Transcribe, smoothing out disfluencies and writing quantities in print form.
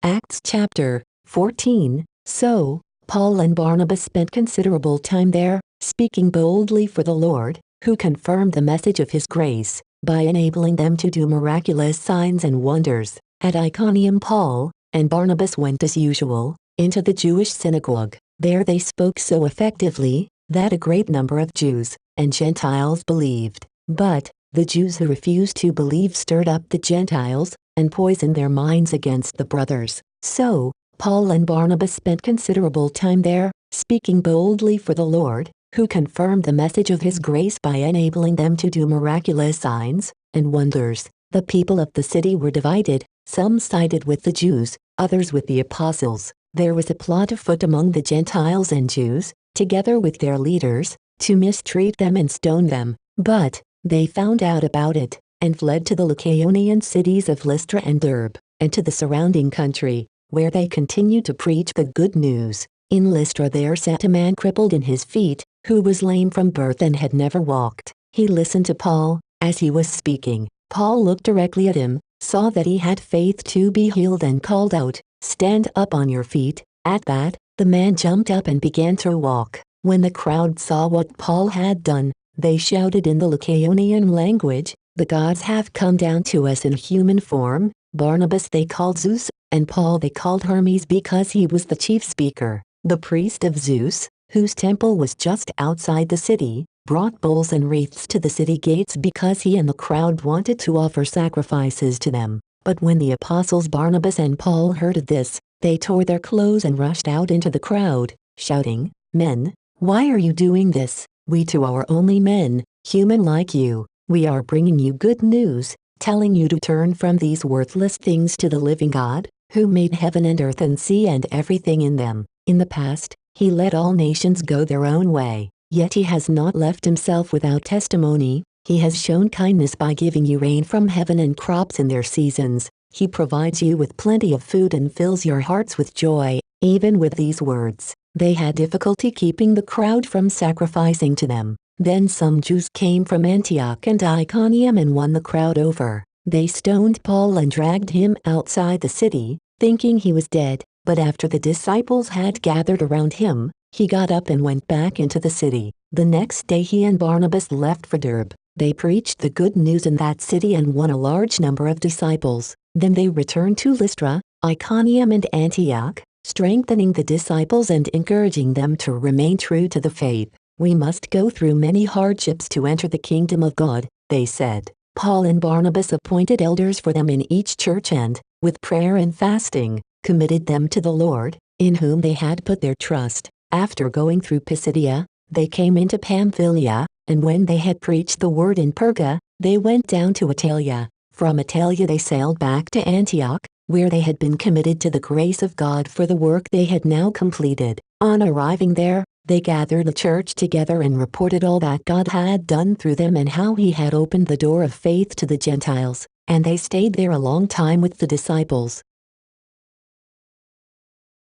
Acts chapter 14. So, Paul and Barnabas spent considerable time there, speaking boldly for the Lord, who confirmed the message of his grace, by enabling them to do miraculous signs and wonders. At Iconium Paul and Barnabas went as usual into the Jewish synagogue. There they spoke so effectively that a great number of Jews and Gentiles believed. But the Jews who refused to believe stirred up the Gentiles and poisoned their minds against the brothers. So, Paul and Barnabas spent considerable time there, speaking boldly for the Lord, who confirmed the message of his grace by enabling them to do miraculous signs and wonders. The people of the city were divided, some sided with the Jews, others with the apostles. There was a plot afoot among the Gentiles and Jews, together with their leaders, to mistreat them and stone them. But they found out about it, and fled to the Lycaonian cities of Lystra and Derbe, and to the surrounding country, where they continued to preach the good news. In Lystra there sat a man crippled in his feet, who was lame from birth and had never walked. He listened to Paul, as he was speaking. Paul looked directly at him, saw that he had faith to be healed and called out, "Stand up on your feet." At that, the man jumped up and began to walk. When the crowd saw what Paul had done, they shouted in the Lycaonian language, "The gods have come down to us in human form." Barnabas they called Zeus, and Paul they called Hermes because he was the chief speaker. The priest of Zeus, whose temple was just outside the city, brought bulls and wreaths to the city gates because he and the crowd wanted to offer sacrifices to them. But when the apostles Barnabas and Paul heard of this, they tore their clothes and rushed out into the crowd, shouting, "Men, why are you doing this? We too are only men, human like you. We are bringing you good news, telling you to turn from these worthless things to the living God, who made heaven and earth and sea and everything in them. In the past, he let all nations go their own way, yet he has not left himself without testimony. He has shown kindness by giving you rain from heaven and crops in their seasons. He provides you with plenty of food and fills your hearts with joy." Even with these words, they had difficulty keeping the crowd from sacrificing to them. Then some Jews came from Antioch and Iconium and won the crowd over. They stoned Paul and dragged him outside the city, thinking he was dead. But after the disciples had gathered around him, he got up and went back into the city. The next day he and Barnabas left for Derbe. They preached the good news in that city and won a large number of disciples. Then they returned to Lystra, Iconium and Antioch, strengthening the disciples and encouraging them to remain true to the faith. "We must go through many hardships to enter the kingdom of God," they said. Paul and Barnabas appointed elders for them in each church and, with prayer and fasting, committed them to the Lord, in whom they had put their trust. After going through Pisidia, they came into Pamphylia, and when they had preached the word in Perga, they went down to Attalia. From Attalia they sailed back to Antioch, where they had been committed to the grace of God for the work they had now completed. On arriving there, they gathered the church together and reported all that God had done through them and how he had opened the door of faith to the Gentiles, and they stayed there a long time with the disciples.